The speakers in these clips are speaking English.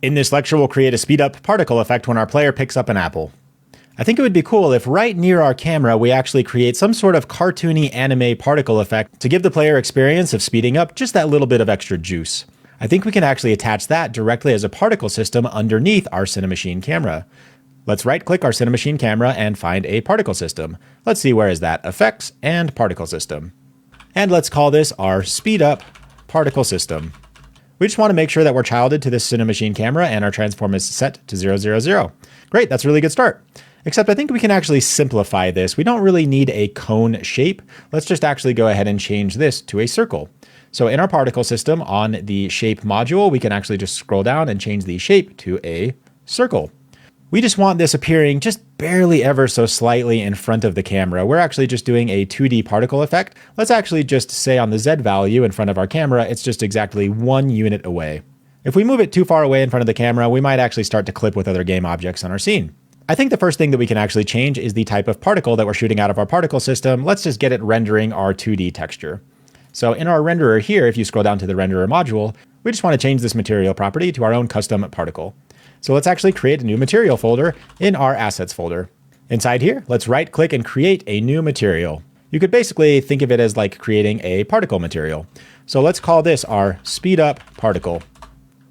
In this lecture, we'll create a speed-up particle effect when our player picks up an apple. I think it would be cool if right near our camera, we actually create some sort of cartoony anime particle effect to give the player experience of speeding up just that little bit of extra juice. I think we can actually attach that directly as a particle system underneath our Cinemachine camera. Let's right-click our Cinemachine camera and find a particle system. Let's see, where is that? Effects and particle system. And let's call this our speed-up particle system. We just want to make sure that we're childed to this Cinemachine camera and our transform is set to 000. Great, that's a really good start. Except I think we can actually simplify this. We don't really need a cone shape. Let's just actually go ahead and change this to a circle. So in our particle system on the shape module, we can actually just scroll down and change the shape to a circle. We just want this appearing just barely ever so slightly in front of the camera. We're actually just doing a 2D particle effect. Let's actually just say on the Z value in front of our camera, it's just exactly 1 unit away. If we move it too far away in front of the camera, we might actually start to clip with other game objects on our scene. I think the first thing that we can actually change is the type of particle that we're shooting out of our particle system. Let's just get it rendering our 2D texture. So in our renderer here, if you scroll down to the renderer module, we just want to change this material property to our own custom particle. So let's actually create a new material folder in our assets folder. Inside here, let's right click and create a new material. You could basically think of it as like creating a particle material. So let's call this our speed up particle.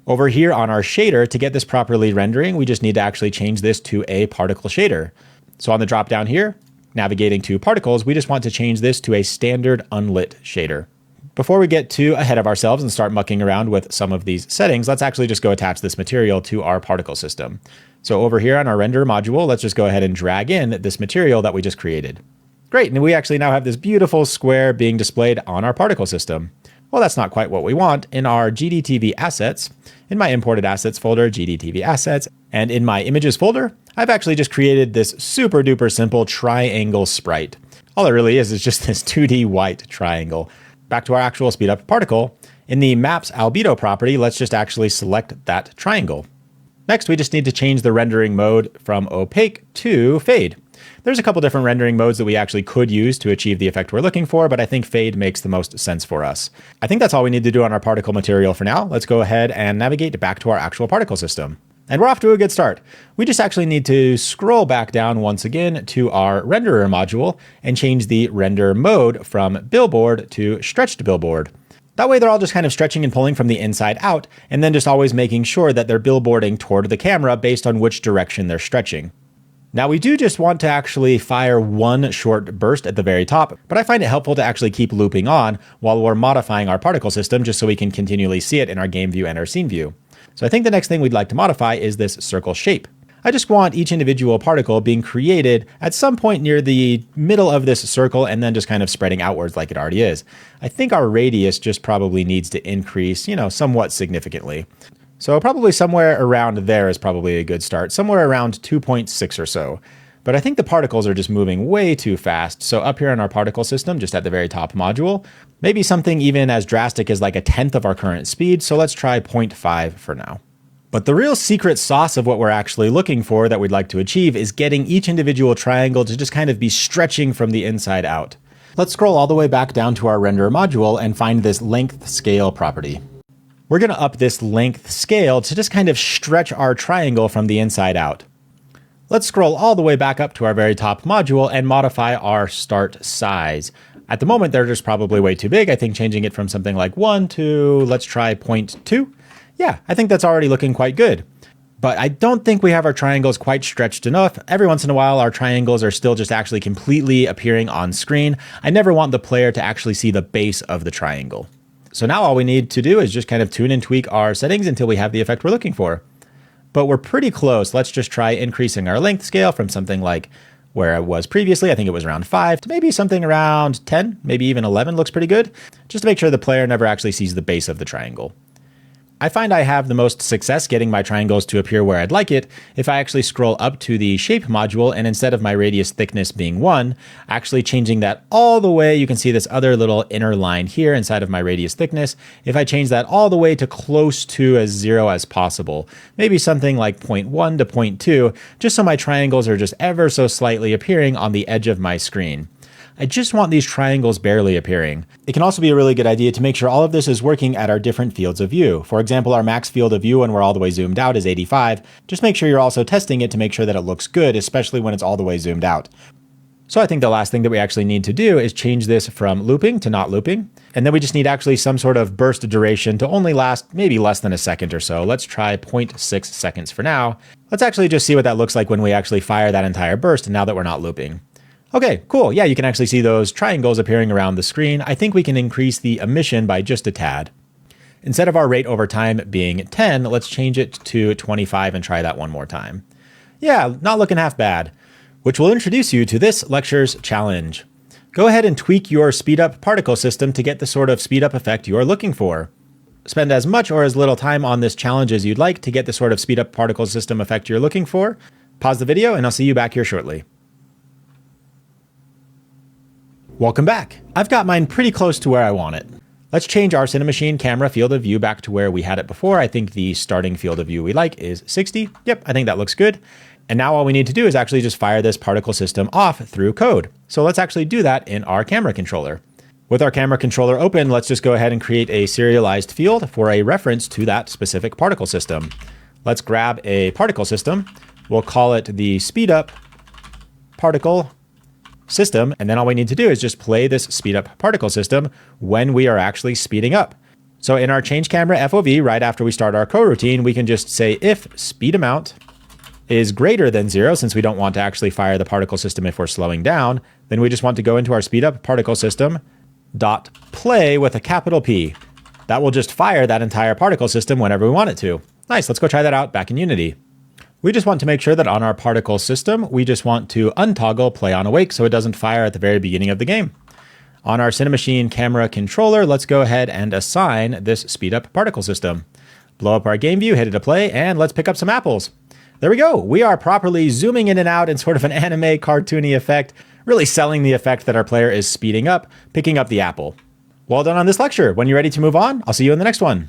Over here on our shader, to get this properly rendering, we just need to actually change this to a particle shader. So on the drop down here, navigating to particles, we just want to change this to a standard unlit shader. Before we get too ahead of ourselves and start mucking around with some of these settings, let's actually just go attach this material to our particle system. So over here on our render module, let's just go ahead and drag in this material that we just created. Great, and we actually now have this beautiful square being displayed on our particle system. Well, that's not quite what we want. In our GDTV assets, in my imported assets folder, GDTV assets, and in my images folder, I've actually just created this super duper simple triangle sprite. All it really is just this 2D white triangle. Back to our actual speed up particle. In the maps albedo property, let's just actually select that triangle. Next, we just need to change the rendering mode from opaque to fade. There's a couple different rendering modes that we actually could use to achieve the effect we're looking for, but I think fade makes the most sense for us. I think that's all we need to do on our particle material for now. Let's go ahead and navigate back to our actual particle system. And we're off to a good start. We just actually need to scroll back down once again to our renderer module and change the render mode from billboard to stretched billboard. That way they're all just kind of stretching and pulling from the inside out, and then just always making sure that they're billboarding toward the camera based on which direction they're stretching. Now we do just want to actually fire one short burst at the very top, but I find it helpful to actually keep looping on while we're modifying our particle system just so we can continually see it in our game view and our scene view. So I think the next thing we'd like to modify is this circle shape. I just want each individual particle being created at some point near the middle of this circle and then just kind of spreading outwards like it already is. I think our radius just probably needs to increase, somewhat significantly. So probably somewhere around there is probably a good start, somewhere around 2.6 or so. But I think the particles are just moving way too fast. So up here in our particle system, just at the very top module, maybe something even as drastic as like 1/10 of our current speed. So let's try 0.5 for now. But the real secret sauce of what we're actually looking for that we'd like to achieve is getting each individual triangle to just kind of be stretching from the inside out. Let's scroll all the way back down to our render module and find this length scale property. We're going to up this length scale to just kind of stretch our triangle from the inside out. Let's scroll all the way back up to our very top module and modify our start size. At the moment, they're just probably way too big. I think changing it from something like 1 to, let's try 0.2. Yeah, I think that's already looking quite good. But I don't think we have our triangles quite stretched enough. Every once in a while, our triangles are still just actually completely appearing on screen. I never want the player to actually see the base of the triangle. So now all we need to do is just kind of tune and tweak our settings until we have the effect we're looking for. But we're pretty close. Let's just try increasing our length scale from something like where it was previously. I think it was around 5 to maybe something around 10, maybe even 11 looks pretty good, just to make sure the player never actually sees the base of the triangle. I find I have the most success getting my triangles to appear where I'd like it if I actually scroll up to the shape module and instead of my radius thickness being 1, actually changing that all the way. You can see this other little inner line here inside of my radius thickness. If I change that all the way to close to as 0 as possible, maybe something like 0.1 to 0.2, just so my triangles are just ever so slightly appearing on the edge of my screen. I just want these triangles barely appearing. It can also be a really good idea to make sure all of this is working at our different fields of view. For example, our max field of view when we're all the way zoomed out is 85. Just make sure you're also testing it to make sure that it looks good, especially when it's all the way zoomed out. So I think the last thing that we actually need to do is change this from looping to not looping. And then we just need actually some sort of burst duration to only last maybe less than a second or so. Let's try 0.6 seconds for now. Let's actually just see what that looks like when we actually fire that entire burst now that we're not looping. Okay, cool. Yeah, you can actually see those triangles appearing around the screen. I think we can increase the emission by just a tad. Instead of our rate over time being 10, let's change it to 25 and try that one more time. Yeah, not looking half bad. Which will introduce you to this lecture's challenge. Go ahead and tweak your speed up particle system to get the sort of speed up effect you're looking for. Spend as much or as little time on this challenge as you'd like to get the sort of speed up particle system effect you're looking for. Pause the video and I'll see you back here shortly. Welcome back. I've got mine pretty close to where I want it. Let's change our Cinemachine camera field of view back to where we had it before. I think the starting field of view we like is 60. Yep, I think that looks good. And now all we need to do is actually just fire this particle system off through code. So let's actually do that in our camera controller. With our camera controller open, let's just go ahead and create a serialized field for a reference to that specific particle system. Let's grab a particle system. We'll call it the speed up particle system. And then all we need to do is just play this speed up particle system when we are actually speeding up. So in our change camera FOV, right after we start our coroutine, we can just say if speed amount is greater than 0, since we don't want to actually fire the particle system if we're slowing down, then we just want to go into our speed up particle system dot play with a capital P. That will just fire that entire particle system whenever we want it to. Nice, let's go try that out back in Unity. We just want to make sure that on our particle system, we just want to untoggle play on awake so it doesn't fire at the very beginning of the game. On our Cinemachine camera controller, let's go ahead and assign this speed up particle system. Blow up our game view, hit it to play, and let's pick up some apples. There we go. We are properly zooming in and out in sort of an anime cartoony effect, really selling the effect that our player is speeding up, picking up the apple. Well done on this lecture. When you're ready to move on, I'll see you in the next one.